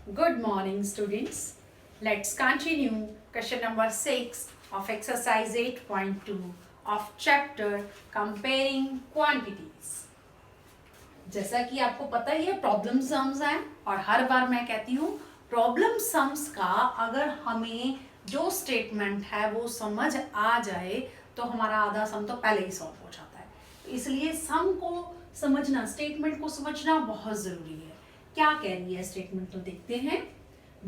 Good morning, students. Let's continue question number 6 of exercise 8.2 of chapter Comparing Quantities. जैसा कि आपको पता ही है प्रॉब्लम सम्स हैं और हर बार मैं कहती हूँ प्रॉब्लम सम्स का अगर हमें जो स्टेटमेंट है वो समझ आ जाए तो हमारा आधा सम तो पहले ही सॉल्व हो जाता है। तो इसलिए सम को समझना, स्टेटमेंट को समझना बहुत जरूरी है। क्या कह रही है स्टेटमेंट तो देखते हैं।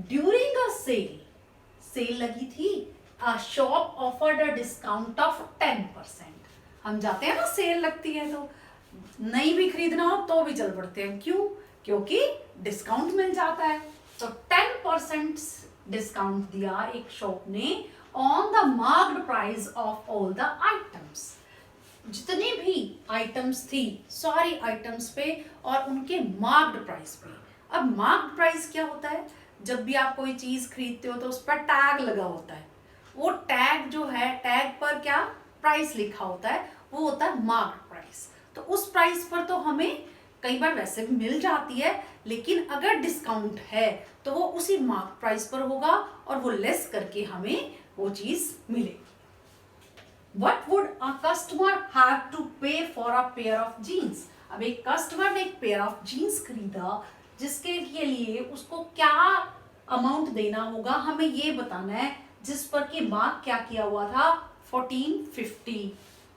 ड्यूरिंग अ सेल लगी थी, a shop offered a discount of 10%। हम जाते हैं ना, सेल लगती है तो नहीं भी खरीदना हो तो भी चल पड़ते हैं। क्यों? क्योंकि डिस्काउंट मिल जाता है। तो 10% डिस्काउंट दिया एक शॉप ने on the marked price of all the items. जितनी भी आइटम्स थी सारी आइटम्स पे और उनके मार्क्ड प्राइस पे। अब मार्क्ड प्राइस क्या होता है? जब भी आप कोई चीज खरीदते हो तो उस पर टैग लगा होता है। वो टैग जो है, टैग पर क्या प्राइस लिखा होता है, वो होता है मार्क्ड प्राइस। तो उस प्राइस पर तो हमें कई बार वैसे भी मिल जाती है, लेकिन अगर डिस्काउंट है तो वो उसी मार्क प्राइस पर होगा और वो लेस करके हमें वो चीज मिलेगी। What would a customer have to pay for a pair of jeans? अब एक कस्टमर ने एक पेयर ऑफ जीन्स खरीदा, जिसके लिए उसको क्या अमाउंट देना होगा हमें ये बताना है, जिस पर कि मार्क क्या किया हुआ था 1450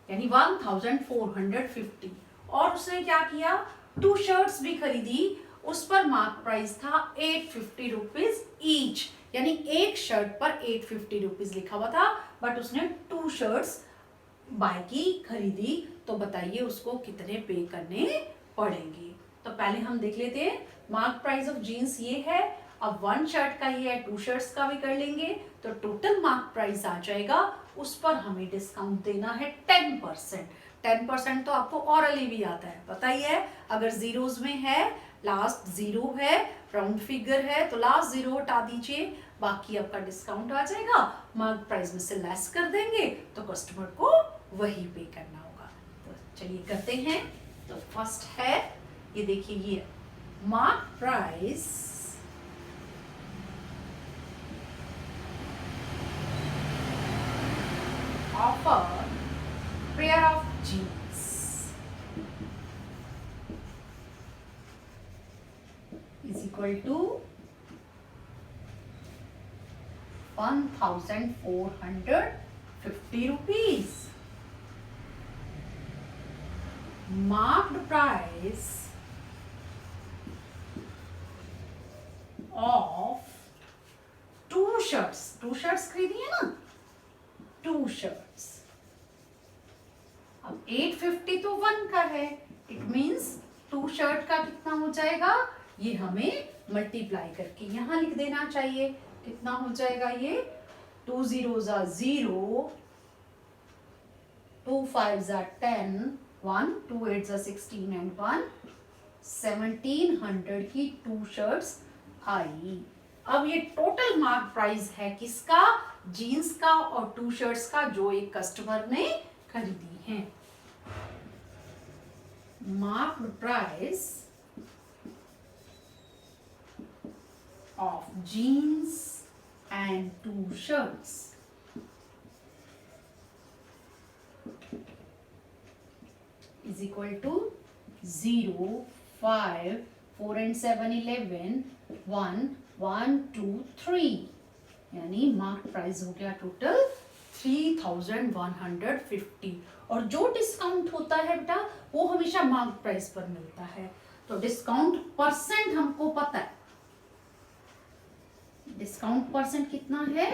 यानी 1450। और उसने क्या किया, 2 शर्ट्स भी खरीदी, उस पर मार्क प्राइस था 850 रुपीज ईच, यानी एक शर्ट पर 850 रुपीज लिखा हुआ था, बट उसने 2 शर्ट्स बाय की, खरीदी। तो बताइए उसको कितने पे करने पड़ेंगे। तो पहले हम देख लेते हैं मार्क प्राइस ऑफ जीन्स ये है। अब 1 शर्ट का ये है, 2 शर्ट्स का भी कर लेंगे तो टोटल मार्क प्राइस आ जाएगा। उस पर हमें डिस्काउंट देना है 10%। 10% तो आपको ऑरली भी आता है, पता ही है। अगर जीरोस में है, लास्ट जीरो है, राउंड फिगर है तो लास्ट जीरो हटा दीजिए, बाकी आपका डिस्काउंट आ जाएगा, मार्क प्राइस में से लेस कर देंगे तो कस्टमर को वही पे करना होगा। तो चलिए करते हैं। तो फर्स्ट है, ये देखिए, ये mark price of a pair of jeans is equal to 1450 rupees. Marked price of 2 shirts. 2 shirts खरीदी है ना, 2 shirts। अब 850 तो 1 का है, इट मीन्स 2 शर्ट का कितना हो जाएगा, ये हमें मल्टीप्लाई करके यहां लिख देना चाहिए। कितना हो जाएगा ये, 2 zeros are 0, 2 5s are 10, 1 2 8s are 16 and 1 1700 की 2 शर्ट्स आई। अब ये टोटल मार्क प्राइस है किसका, जीन्स का और 2 शर्ट्स का जो एक कस्टमर ने खरीदी है। Mark price of jeans and 2 shirts is equal to 0 5 4 and 7 11 1 1 2 3, यानी मार्क प्राइस हो गया टोटल 3150। और जो डिस्काउंट होता है बेटा वो हमेशा मार्क प्राइस पर मिलता है। तो डिस्काउंट परसेंट हमको पता है, डिस्काउंट परसेंट कितना है,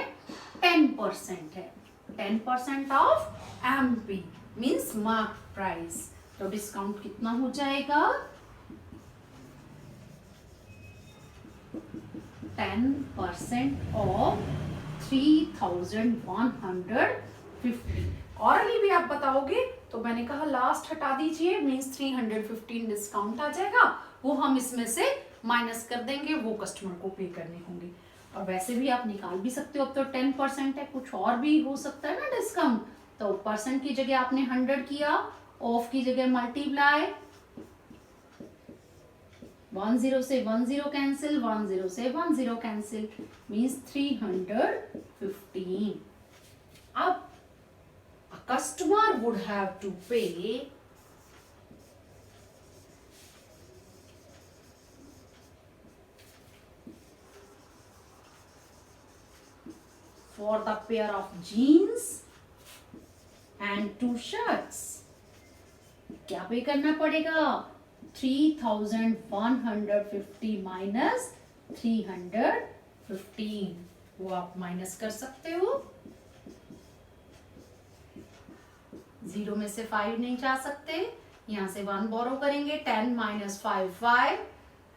10% है। 10% of MP means mark price. तो डिस्काउंट कितना हो जाएगा, 10% ऑफ 3150। और भी आप बताओगे तो मैंने कहा लास्ट हटा दीजिए, मीन्स 315 डिस्काउंट आ जाएगा, वो हम इसमें से माइनस कर देंगे, वो कस्टमर को पे करने होंगे। और वैसे भी आप निकाल भी सकते हो, अब तो 10% है, कुछ और भी हो सकता है ना डिस्काउंट। तो परसेंट की जगह आपने 100 किया, ऑफ की जगह मल्टीप्लाई, 10 से 10 cancel, 10 से 10 cancel, means 315. अब a customer would have to pay for the pair of jeans and 2 shirts. क्या पे करना पड़ेगा? 3150 माइनस 315, वो आप माइनस कर सकते हो. 0 में से 5 नहीं जा सकते, यहाँ से 1 बोरो करेंगे. 10 माइनस 5 5,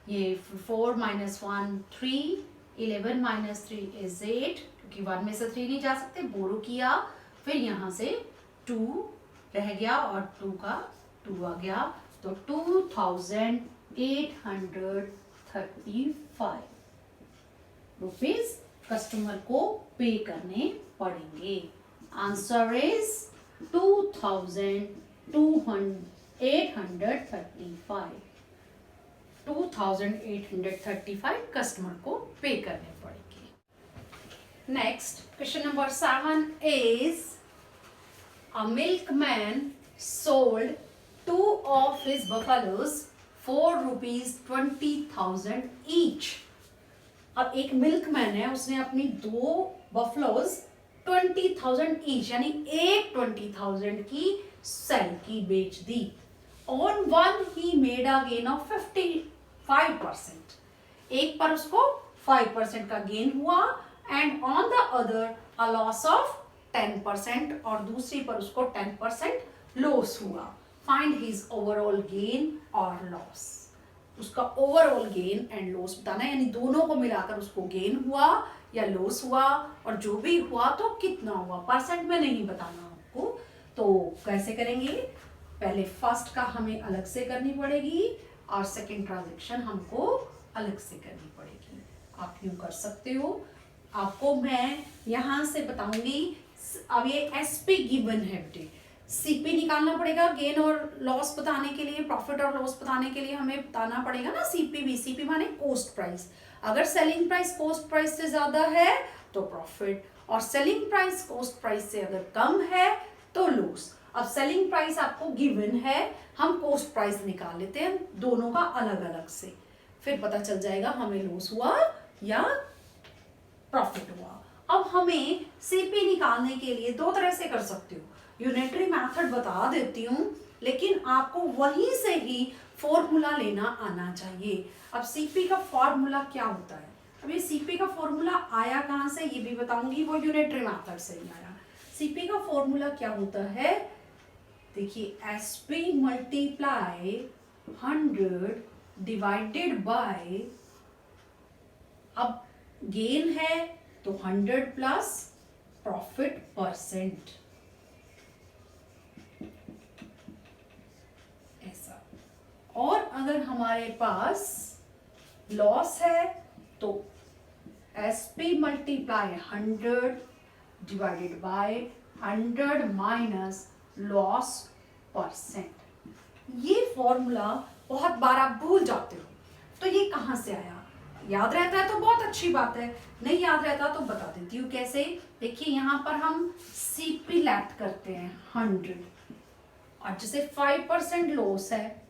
ये 4 माइनस 1 3, 11 माइनस 3 इज 8, क्योंकि 1 में से 3 नहीं जा सकते, बोरो किया. फिर यहाँ से 2 रह गया और 2 का 2 आ गया, तो 2835 रुपीज कस्टमर को पे करने पड़ेंगे. आंसर इज 2835 कस्टमर को पे करने पड़ेंगे. Next question number 7 is a milkman sold 2 of his buffaloes for ₹20,000 each. अब एक मिल्कमैन है, उसने अपनी 2 बफलोज 20,000 ईच यानी एक 20,000 की सेल की बेच दी. On one he made a gain of 55%. एक पर उसको 5% का गेन हुआ and on the other a loss of 10% और दूसरी पर उसको 10% लॉस हुआ. फाइंड हिज ओवरऑल गेन और लॉस. उसका ओवरऑल गेन एंड लॉस बताना है, यानी दोनों को मिलाकर उसको गेन हुआ या लॉस हुआ, और जो भी हुआ तो कितना हुआ, परसेंट में नहीं बताना आपको. तो कैसे करेंगे? पहले फर्स्ट का हमें अलग से करनी पड़ेगी और सेकेंड ट्रांजेक्शन हमको अलग से करनी पड़ेगी. आप यूं कर सकते हो. आपको मैं यहां से बताऊंगी. अब ये एसपी गिवन है बेटे, सीपी निकालना पड़ेगा. गेन और लॉस बताने के लिए, प्रॉफिट और लॉस बताने के लिए हमें बताना पड़ेगा ना सीपीवी. सीपी माने कॉस्ट प्राइस. अगर सेलिंग प्राइस कॉस्ट प्राइस से ज्यादा है तो प्रॉफिट, और सेलिंग प्राइस कॉस्ट प्राइस से अगर कम है तो लॉस. अब सेलिंग प्राइस आपको गिवन है, हम कॉस्ट प्राइस निकाल लेते हैं दोनों का अलग अलग से, फिर पता चल जाएगा हमें लॉस हुआ या प्रॉफिट हुआ. अब हमें सीपी निकालने के लिए 2 तरह से कर सकते हो. यूनिटरी मेथड बता देती हूँ, लेकिन आपको वहीं से ही फॉर्मूला लेना आना चाहिए. अब सीपी का फॉर्मूला क्या होता है? अब ये सीपी का फॉर्मूला आया कहाँ से ये भी बताऊंगी, वो यूनिटरी मेथड से ही आया. सीपी का फॉर्मूला क्या होता है? देखिए, एसपी मल्टीप्लाई 100 डिवाइडेड बाय, अब गेन है तो 100 प्लस प्रॉफिट परसेंट, ऐसा. और अगर हमारे पास लॉस है तो SP multiply 100 divided by 100 minus loss percent. ये फॉर्मूला बहुत बार आप भूल जाते हो, तो ये कहां से आया? याद रहता है तो बहुत अच्छी बात है, नहीं याद रहता तो बता देती हूँ कैसे. देखिए, यहाँ पर हम सीपी लेफ्ट करते हैं 100, और जैसे 5% लॉस है,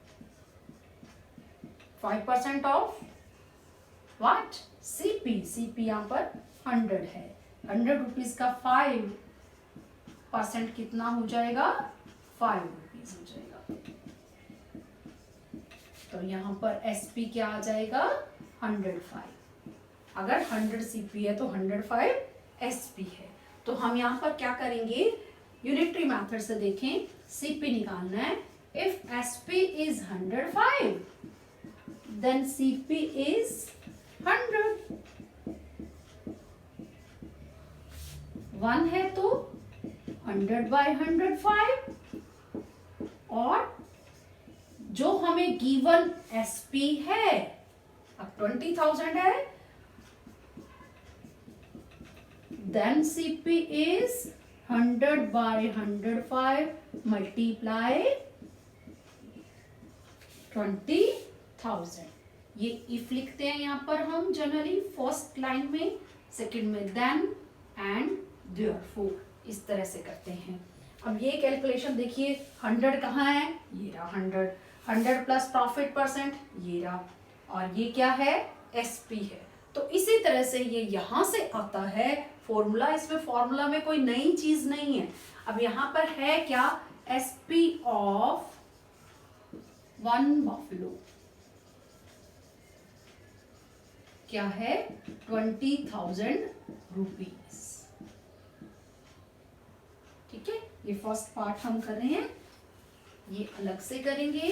5% ऑफ व्हाट? सीपी. सीपी यहाँ पर 100 है. 100 रुपीज का 5% कितना हो जाएगा? 5 रुपीज हो जाएगा. तो यहाँ पर एसपी क्या आ जाएगा? 105. अगर 100 सीपी है तो 105 एसपी है. तो हम यहाँ पर क्या करेंगे? यूनिटरी मेथड से देखें, सीपी निकालना है. If SP is 105 then CP is 100. 1 है तो 100 बाय 105, और जो हमें गिवन एसपी है, अब 20,000 है, then CP is 100 by 105 multiply 20,000. ये इफ लिखते हैं यहाँ पर हम जनरली फर्स्ट लाइन में, सेकंड में देन एंड देयरफॉर, इस तरह से करते हैं। अब ये कैलकुलेशन देखिए, 100 कहाँ है, ये रहा 100, 100 प्लस प्रॉफिट परसेंट ये रहा, और ये क्या है, एसपी है। तो इसी तरह से ये यहाँ से आता है फॉर्मूला, इसमें फॉर्मूला में कोई नई चीज नहीं है। अब यहाँ पर है क्या, एसपी ऑफ 1 बफलो क्या है, 20,000 रुपीज। ठीक है, ये फर्स्ट पार्ट हम कर रहे हैं, ये अलग से करेंगे,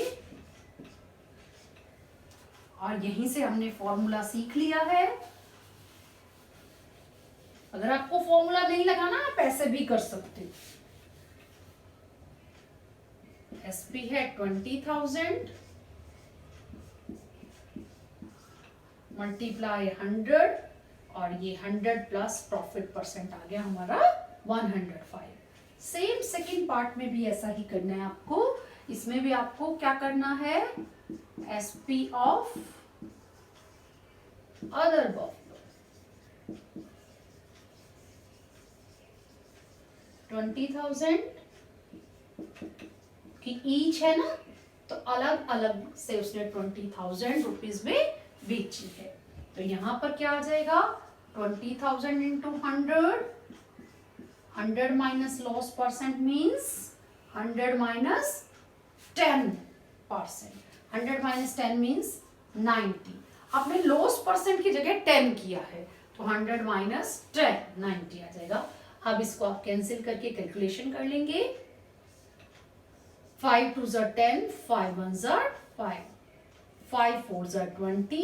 और यहीं से हमने फॉर्मूला सीख लिया है। अगर आपको फॉर्मूला नहीं लगाना, आप ऐसे भी कर सकते हो। एसपी है 20,000 मल्टीप्लाई 100, और ये 100 प्लस प्रॉफिट परसेंट आ गया हमारा 105। सेम सेकंड पार्ट में भी ऐसा ही करना है आपको। इसमें भी आपको क्या करना है, एसपी ऑफ अदर बफलो 20,000 की ईच है ना, तो अलग अलग से उसने 20,000 रुपीज में बेची है। तो यहां पर क्या आ जाएगा, 20,000 into 100, 100 minus loss percent means 100 minus 10%, 100 minus 10 means 90। आपने लॉस परसेंट की जगह 10 किया है, तो 100 माइनस 10 90 आ जाएगा। अब इसको आप कैंसिल करके कैलकुलेशन कर लेंगे, 5 2 ज़ा 10, 5 1 ज़ा 5, 5 4 ज़ा 20,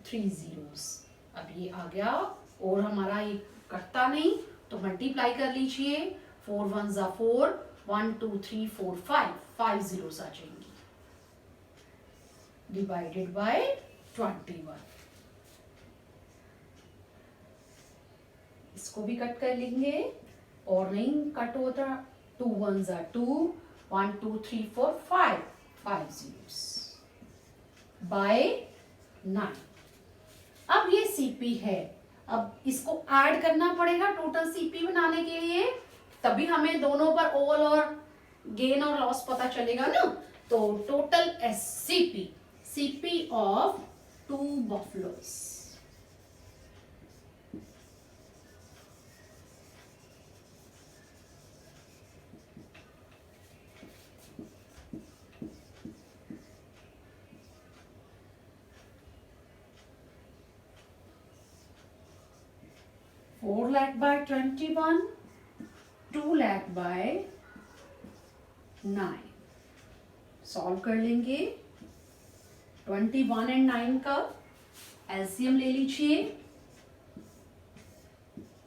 3 zeros। अब ये आ गया, और हमारा ये कटता नहीं, तो मल्टीप्लाई कर लीजिए, 4 1 ज़ा 4, 1 2 3 4 5 zeros आ जाएंगी, डिवाइडेड बाय 21। इसको भी कट कर लेंगे, और नहीं कट होता, 2 1 ज़ा 2, 1 2 3 4 5 zeros बाय 9। अब ये सीपी है, अब इसको ऐड करना पड़ेगा टोटल सीपी बनाने के लिए, तभी हमें दोनों पर ओवल और गेन और लॉस पता चलेगा ना। तो total SCP, CP of 2 बफलोस, $4 lakh by 21, 2 lakh by 9। Solve कर लेंगे, 21 एंड 9 का एलसीएम ले लीजिए,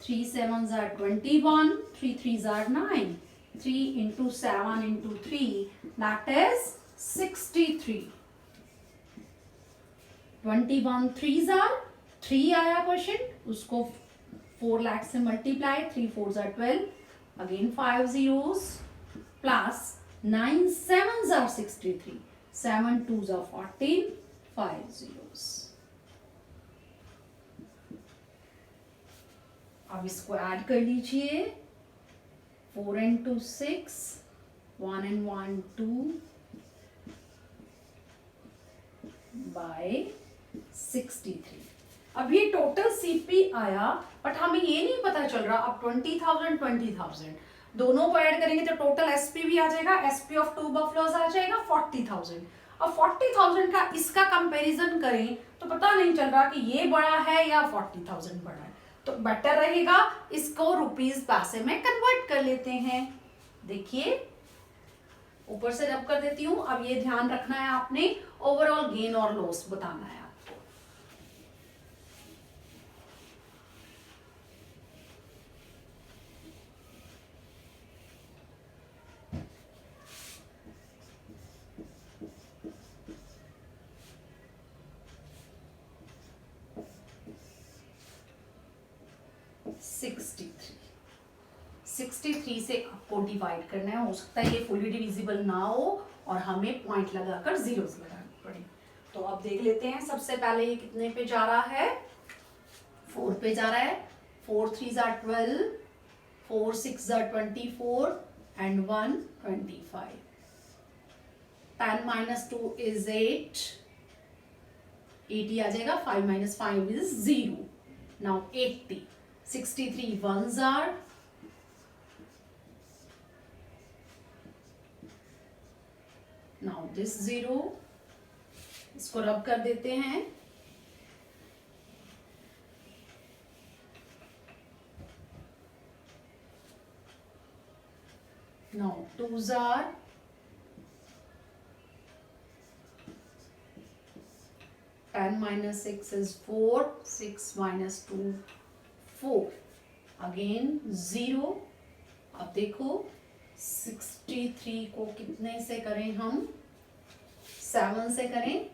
3 7 ज़ा 21, 3 3 ज़ा 9, 3 into 7 into 3, that is 63। 21 3 ज़ा 3 आया क्वेश्चन, उसको 4 लाख से मल्टीप्लाई, 3 4 ज़ा 12, अगेन 5 zeros, प्लस 9 7 ज़ा 63, 7 2 ज़ा 14, 5 zeros। अब इसको ऐड कर लीजिए, 4 and 2 6, 1 and 1 2 by 63। अब ये टोटल सीपी आया, बट हमें ये नहीं पता चल रहा, अब 20,000 दोनों को ऐड करेंगे तो टोटल एसपी भी आ जाएगा, एसपी ऑफ 2 बफलोज आ जाएगा 40,000। अब 40,000 का इसका कंपैरिजन करें तो पता नहीं चल रहा कि ये बड़ा है या 40,000 बड़ा है, तो बेटर रहेगा इसको रुपीस पैसे में कन्वर्ट कर लेते हैं। देखिए ऊपर से रब कर देती हूं। अब ये ध्यान रखना है आपने, ओवरऑल गेन और लॉस बताना है आपको। सिक्सटी थ्री से आपको डिवाइड करना है। हो सकता है ये फुली डिविजिबल ना हो और हमें पॉइंट लगाकर जीरोस लगाने पड़े। तो अब देख लेते हैं, सबसे पहले ये कितने पे जा रहा है, 4 पे जा रहा है। 4 3 are 12, 4 6 are 24 and 1 25. 10 minus 2 is 8. 80 आ जाएगा, 5 minus 5 is 0. Now 80. 63 ones are, now this 0, इसको रब कर देते हैं। Now 2s are, 10 minus 6 is 4, 6 minus 2 4, again 0। अब देखो 63 को कितने से करें हम, 7 से करें,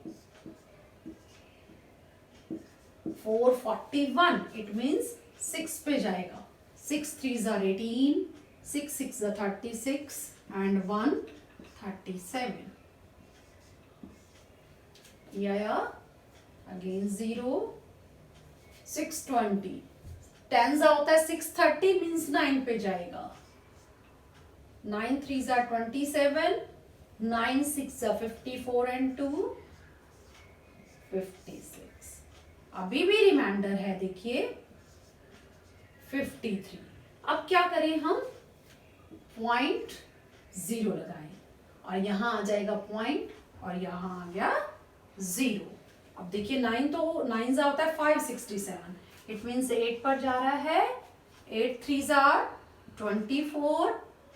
441, इट मीन्स 6 पे जाएगा। 6 3s are 18, 6 6 are 36 and 1 37। या अगेन 0, 620, 10 होता है 630 मीन्स 9 पे जाएगा। 9 3s are 27, 9 6 are 54 and 2 56। अभी भी रिमाइंडर है, देखिए 53। अब क्या करें हम, 0.0 लगाएं और यहां आ जाएगा पॉइंट और यहां आ गया 0। अब देखिए 9 तो 9 जा होता है 567, इट मीन्स 8 पर जा रहा है। 8 3s are 24,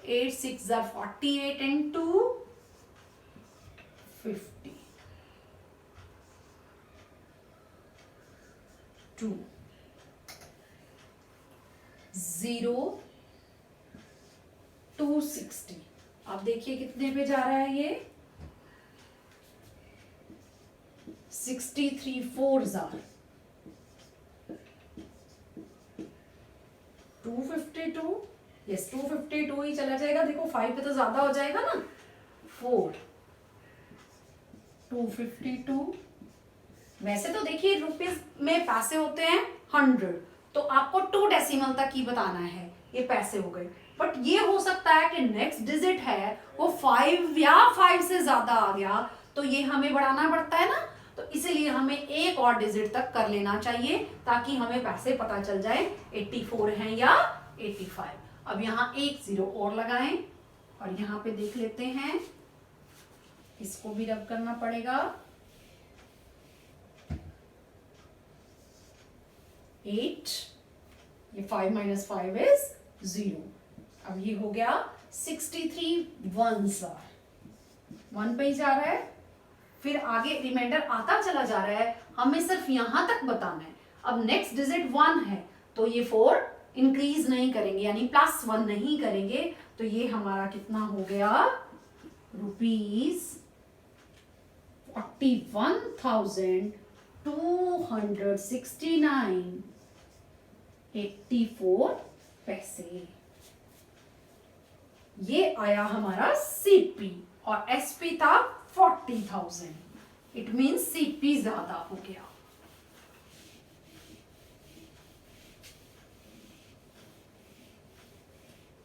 8 6 are 48 and 2 50। 2 0 260। अब देखिए कितने पे जा रहा है ये, 63 4s are 252। यस 252 ही चला जाएगा, देखो 5 पे तो ज्यादा हो जाएगा ना। 4 252। वैसे तो देखिए रुपीज में पैसे होते हैं 100, तो आपको 2 डेसिमल तक ही बताना है, ये पैसे हो गए। बट ये हो सकता है कि नेक्स्ट डिजिट है वो 5 या 5 से ज्यादा आ गया, तो ये हमें बढ़ाना पड़ता है ना, तो इसीलिए हमें एक और डिजिट तक कर लेना चाहिए ताकि हमें पैसे पता चल जाए 84 हैं या 85। अब यहाँ एक 0 और लगाएं और यहाँ पे देख लेते हैं, इसको भी रब करना पड़ेगा। 8, ये 5 minus 5 is 0। अब ये हो गया 63 ones are, 1 पे ही जा रहा है, फिर आगे रिमाइंडर आता चला जा रहा है, हमें सिर्फ यहां तक बताना है। अब नेक्स्ट डिजिट 1 है तो ये 4 इंक्रीज नहीं करेंगे, यानी +1 नहीं करेंगे, तो ये हमारा कितना हो गया, ₹41,269.84 पैसे। ये आया हमारा सीपी और एसपी था 40,000, इट मीन्स सीपी ज्यादा हो गया।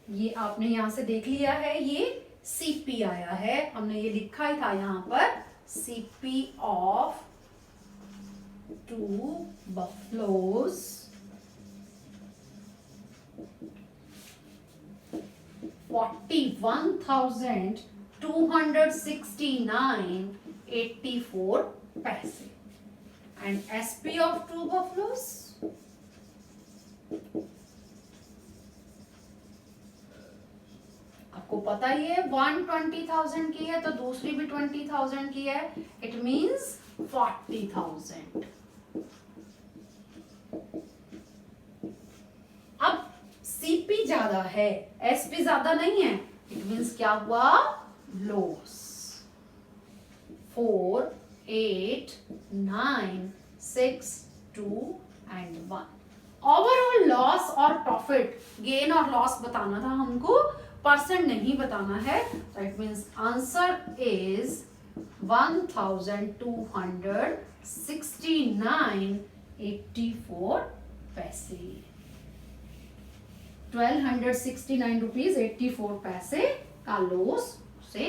ये आपने यहां से देख लिया है, ये सीपी आया है, हमने ये लिखा ही था यहां पर, सीपी ऑफ 2 buffaloes $41,269.84 पैसे। एंड एसपी ऑफ 2 buffaloes आपको पता ही है 120,000 की है, तो दूसरी भी 20,000 की है, इट मीन्स 40,000। अब सीपी ज्यादा है, एसपी ज्यादा नहीं है, इट मीन्स क्या हुआ, लॉस। 4 8 9 6 2 and 1। ओवरऑल लॉस और प्रॉफिट, गेन और लॉस बताना था हमको, परसेंट नहीं बताना है, तो इट मीन्स आंसर इज 1269.84 पैसे, 1269 रुपीज 84 पैसे का लॉस से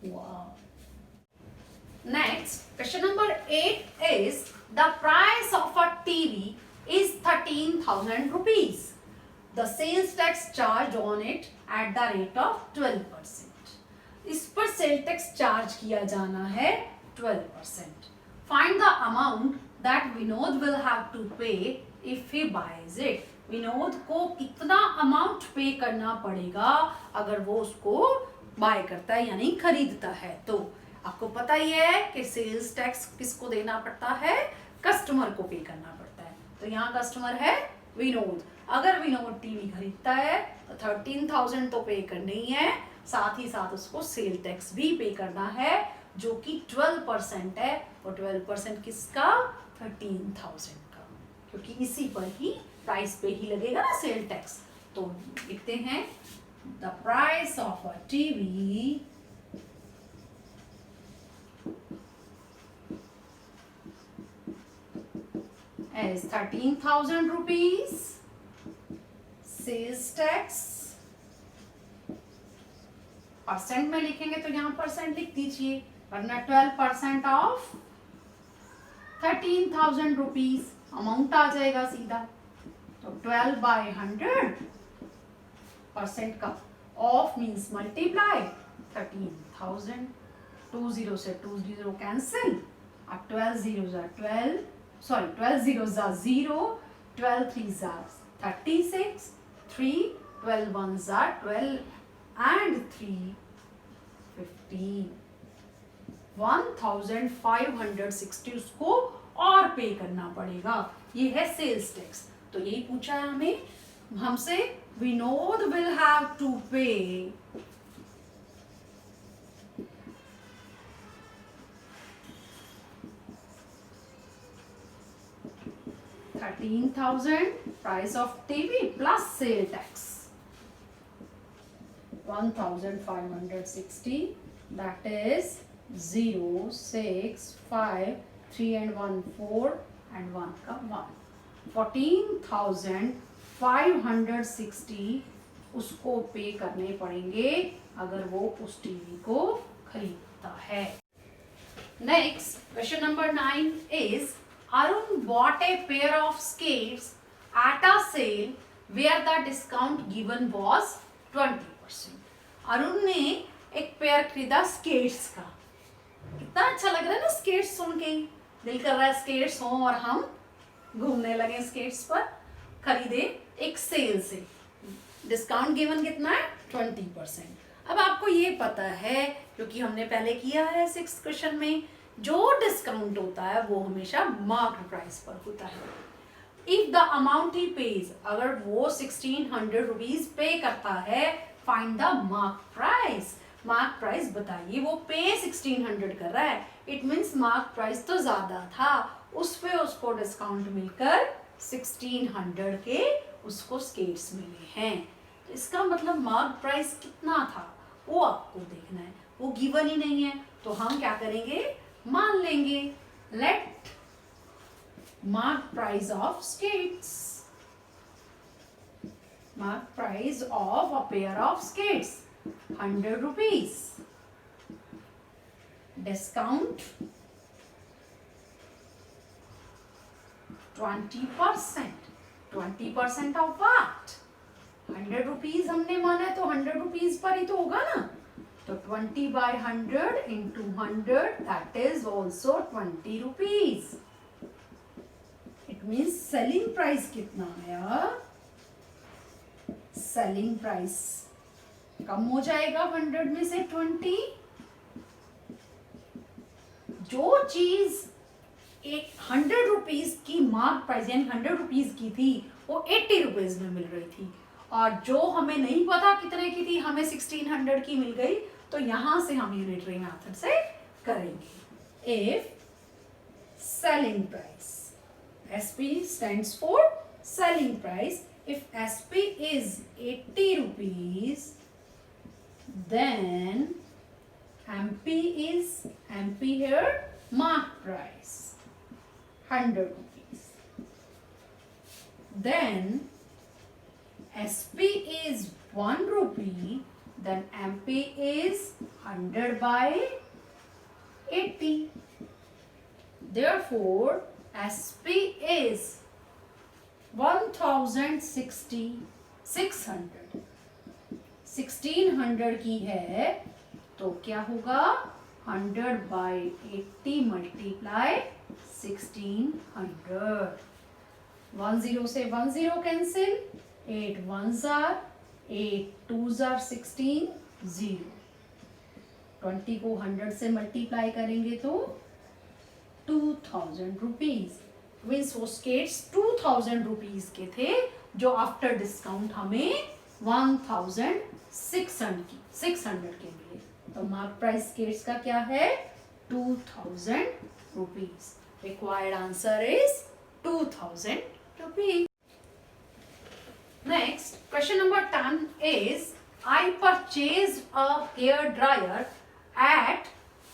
हुआ. Next, question number 8 is the price of a TV is 13,000 rupees. The sales tax charged on it at the rate of 12%. इस पर सेल टैक्स चार्ज किया जाना है 12%. Find the amount that Vinod will have to pay if he buys it. Vinod को कितना amount पे करना पड़ेगा अगर वो उसको बाय करता है यानी खरीदता है. तो आपको पता ही है कि सेल्स टैक्स किसको देना पड़ता है, कस्टमर को पे करना पड़ता है. तो यहाँ कस्टमर है विनोद. अगर विनोद टीवी खरीदता है तो 13,000 तो पे करना ही है, साथ ही साथ उसको सेल टैक्स भी पे करना है जो कि 12% है. और 12% किसका, 13,000 का, क्योंकि इसी पर ही प्राइस पे ही लगेगा ना सेल टैक्स. तो लिखते हैं the price of a TV is 13,000 rupees. Sales tax percent में लिखेंगे तो यहाँ परसेंट लिख दीजिए, वरना 12% ऑफ 13,000 रुपीज अमाउंट आ जाएगा सीधा. तो 12/100% का ऑफ मीन्स मल्टीप्लाई 13,000. 20 से 20 कैंसिल. अब 12 zeros are 12, sorry 12 zeros are 0, 12 threes are 36, 3 12 ones are 12 and 3 15. 1560 उसको और पे करना पड़ेगा. ये है सेल्स टैक्स. तो यही पूछा है हमें हमसे, विनोद विल हैव टू पे 13,000 price of TV plus sale tax. 1560, that is 0, 6, 5, 3 and 1 4 and 1 का 1. 14,560 उसको पे करने पड़ेंगे अगर वो उस टीवी को खरीदता है. Next, question number 9 is Arun bought a pair of skates at a sale where the discount given was 20%. Arun ने एक पेयर खरीदा स्केट्स का. कितना अच्छा लग रहा है ना स्केट्स सुन के ही, दिल कर रहा है स्केट्स हो और हम घूमने लगे स्केट्स पर. खरीदे एक सेल से, डिस्काउंट गिवन कितना है 20%. अब आपको ये पता है क्योंकि हमने पहले किया है 6th क्वेश्चन में, जो डिस्काउंट होता है वो हमेशा मार्क्ड प्राइस पर होता है. If the amount he page, अगर वो 1600 रुपीज पे करता है, find the mark price. Mark price बताइए, वो पे 1600 कर रहा है, इट मीन्स मार्क प्राइस तो ज्यादा था, उस पे उसको डिस्काउंट मिलकर 1600 के उसको स्केट्स मिले हैं. तो इसका मतलब मार्क प्राइस कितना था वो आपको देखना है. वो गिवन ही नहीं है तो हम क्या करेंगे, मान लेंगे. Let mark price of skates, mark price of a pair of skates 100 rupees. Discount 20%. 20% off what, 100 rupees हमने माना है तो 100 रुपीज पर ही तो होगा ना. तो 20/100 into 100, that is also 20 rupees. It means selling price कितना आया, selling price कम हो जाएगा 100 में से 20. जो चीज 100 रुपीज की मार्क प्राइस यानी 100 रुपीज की थी वो 80 रुपीज में मिल रही थी, और जो हमें नहीं पता कितने की थी हमें 1600 की मिल गई. तो यहां से हम यूनिटरी मेथड से करेंगे. If selling price, SP stands for selling price, if SP is 80 rupees, then MP here mark price 100 rupees. Then SP is 1 rupee, then MP is 100 by 80. Therefore SP is 1060 600 1600 की है तो क्या होगा 100 by 80 multiply 1600. 10 से 10 cancel, 8 ones are 8 twos are 16 0. 20 को 100 से multiply करेंगे तो 2000 रुपीज. मीन्स वो स्केट्स 2000 रुपीज के थे जो आफ्टर डिस्काउंट हमें 1600 के मिले. तो मार्क प्राइस स्केट्स का क्या है 2000 rupees. Required answer is 2000 rupees. Next, question number 10 is I purchased a hair dryer at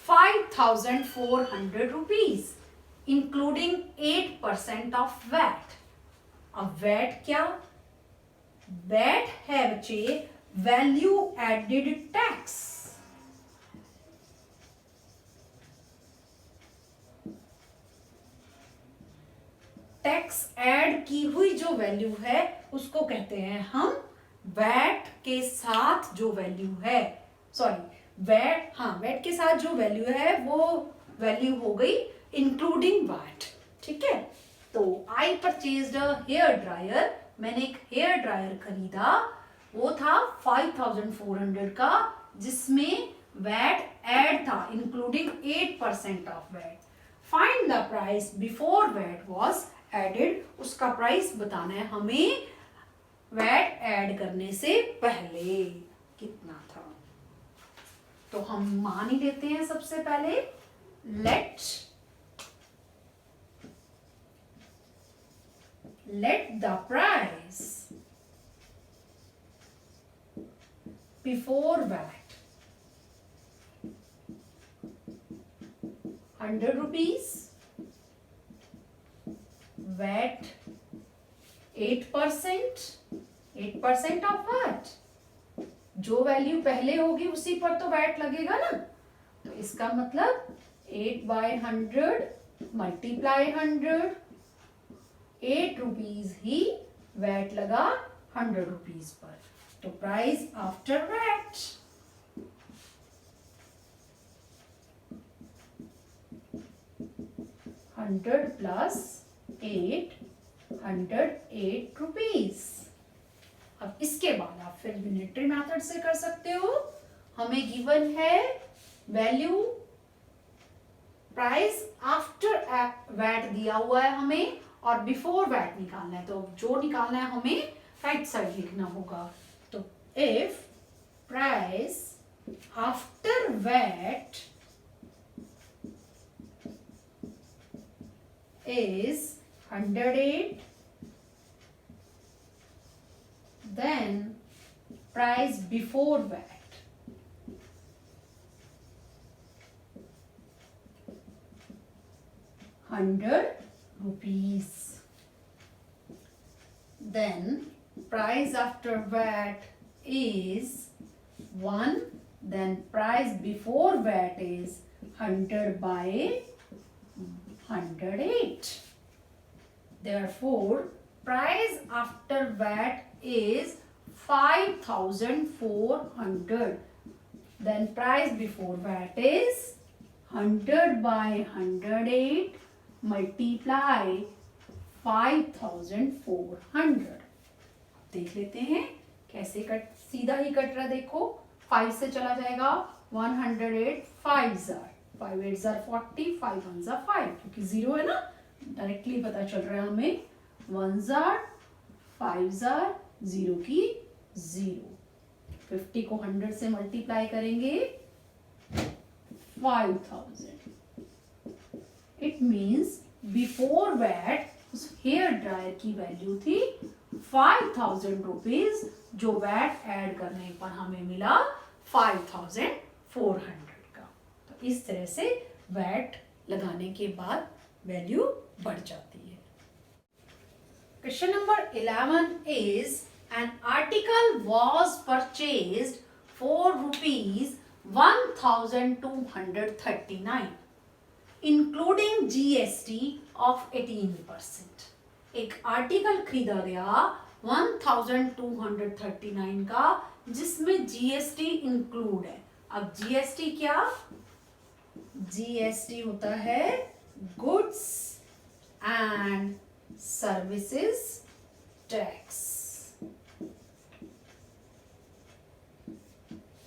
5400 rupees including 8% of VAT. अब VAT क्या? VAT है बच्चे value added tax. Tax add की हुई जो वैल्यू है उसको कहते हैं हम वैट के साथ जो वैल्यू है, वैट के साथ जो वैल्यू है वो वैल्यू हो गई इंक्लूडिंग वैट. ठीक है. तो आई परचेज्ड अ हेयर ड्रायर, मैंने एक हेयर ड्रायर खरीदा, वो था 5400 का जिसमें वैट ऐड था including 8% of VAT. Find the price before VAT was added. उसका प्राइस बताना है हमें वैट ऐड करने से पहले कितना था. तो हम मान ही लेते हैं सबसे पहले. let the price before VAT 100 rupees, VAT 8% of what? जो वैल्यू पहले होगी उसी पर तो वैट लगेगा ना. तो इसका मतलब 8 by 100 मल्टीप्लाई 100, 8 रुपीज ही वैट लगा 100 रुपीज पर. तो price after VAT 100 plus 8 108 rupees. अब इसके बाद आप फिर यूनिटरी मेथड से कर सकते हो. हमें गिवन है वैल्यू प्राइस आफ्टर वैट दिया हुआ है हमें और बिफोर वैट निकालना है. तो जो निकालना है हमें राइट साइड लिखना होगा. तो if price after VAT is 108, then price before VAT ₹100. Then price after VAT is 1, then price before VAT is 100 by 108. Therefore, price after VAT is 5400. Then price before VAT is 100 by 108 multiply 5400. देख लेते हैं कैसे cut, सीधा ही cut रहा. देखो 5 से चला जाएगा 108, 5 8s are 40, 5 1s are 5 क्योंकि 0 है ना. डायरेक्टली पता चल रहा है हमें 1s are 5s are 0 की 0. 50 को 100 से मल्टीप्लाई करेंगे 5000. इट मीन्स बिफोर वैट उस हेयर ड्रायर की वैल्यू थी 5000 रुपीज जो वैट ऐड करने पर हमें मिला 5400 का. इस तरह से वैट लगाने के बाद वैल्यू बढ़ जाती है। Question number 11 is an article was purchased for ₹1,239 including GST of 18%। एक आर्टिकल खरीदा गया 1,239 का जिसमें GST इंक्लूड है। अब GST क्या? GST होता है गुड्स एंड सर्विसेज टैक्स।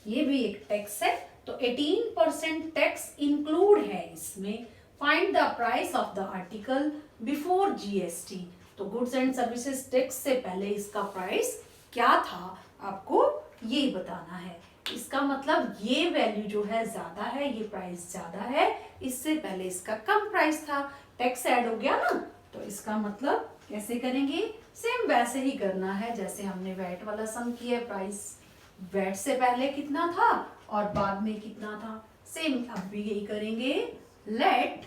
ये भी एक टैक्स है, तो 18% टैक्स इंक्लूड है इसमें। Find the price of the article before GST। तो गुड्स एंड सर्विसेज टैक्स से पहले इसका प्राइस क्या था, आपको ये बताना है। इसका मतलब ये वैल्यू जो है ज्यादा है, ये प्राइस ज्यादा है, इससे पहले इसका कम प्राइस था, टैक्स ऐड हो गया ना। तो इसका मतलब कैसे करेंगे? सेम वैसे ही करना है जैसे हमने वैट वाला सम किया। प्राइस वैट से पहले कितना था और बाद में कितना था, सेम अब भी यही करेंगे। Let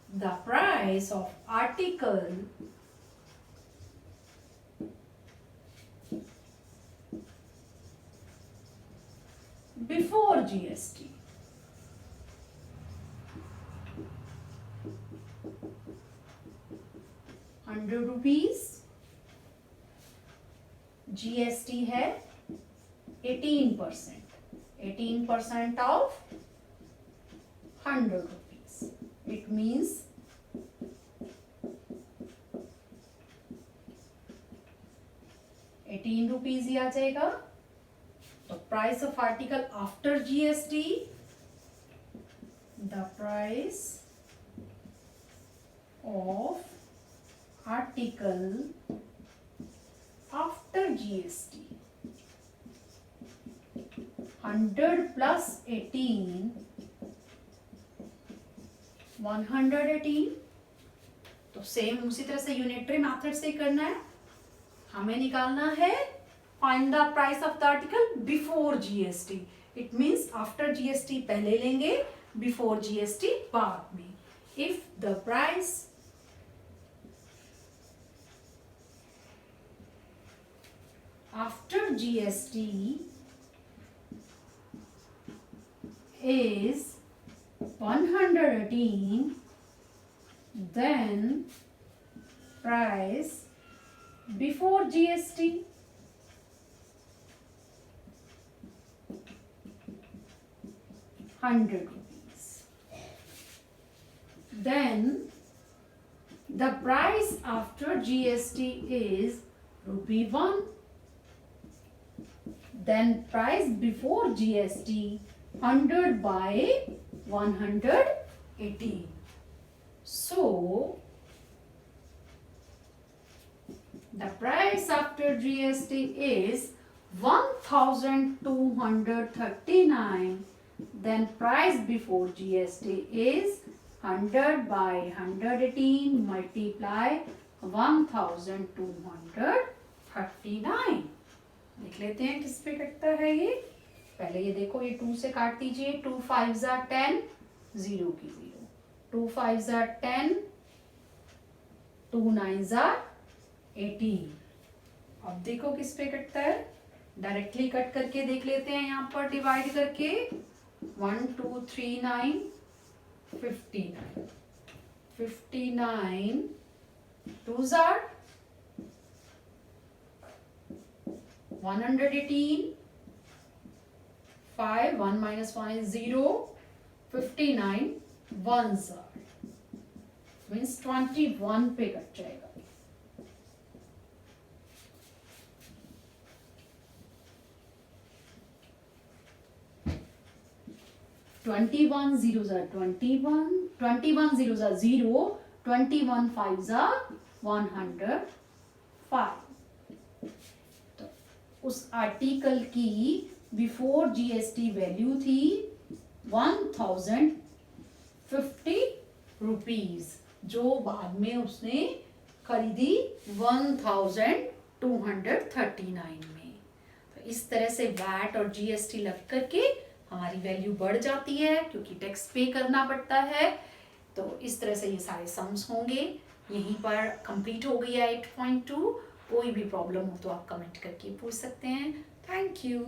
the price of article before GST ₹100, GST है 18% ऑफ ₹100। इट मीन्स ₹18 ही आ जाएगा। तो price of article after GST, the price of article after GST 100 plus 18 118। तो सेम उसी तरह से यूनिटरी मेथड से करना है। हमें निकालना है find the price of the article before GST। It means after GST पहले लेंगे, बिफोर GST बाद में। If the price after GST is 118, then price before GST ₹100. Then the price after GST is ₹1. Then price before GST 100 by 118. So the price after GST is 1,239. Then price before GST is 100 by 118 multiply 1,239। देख लेते हैं किस पे कटता है ये। पहले ये देखो, ये 2 से काट दीजिए। 2 5 ज़ा 10, 0 की 0, 2 5 ज़ा 10, 2 9 ज़ा 18। अब देखो किस पे कटता है। डायरेक्टली कट करके देख लेते हैं, यहाँ पर डिवाइड करके 1 2 3 9 59, 59 2 ज़ा 118, 5 1 minus 1 is 0, 59 1 means 21 पे कट जाएगा। ट्वेंटी वन जीरो ज़ा 21, 21 जीरो ज़ा 0, 21 5 ज़ा 105। तो उस आर्टिकल की बिफोर GST वैल्यू थी 1,050 जो बाद में उसने खरीदी 1,239 में। तो इस तरह से वैट और GST लग करके हमारी वैल्यू बढ़ जाती है क्योंकि टैक्स पे करना पड़ता है। तो इस तरह से ये सारे सम्स होंगे। यहीं पर कंप्लीट हो गई है 8.2। कोई भी प्रॉब्लम हो तो आप कमेंट करके पूछ सकते हैं। Thank you.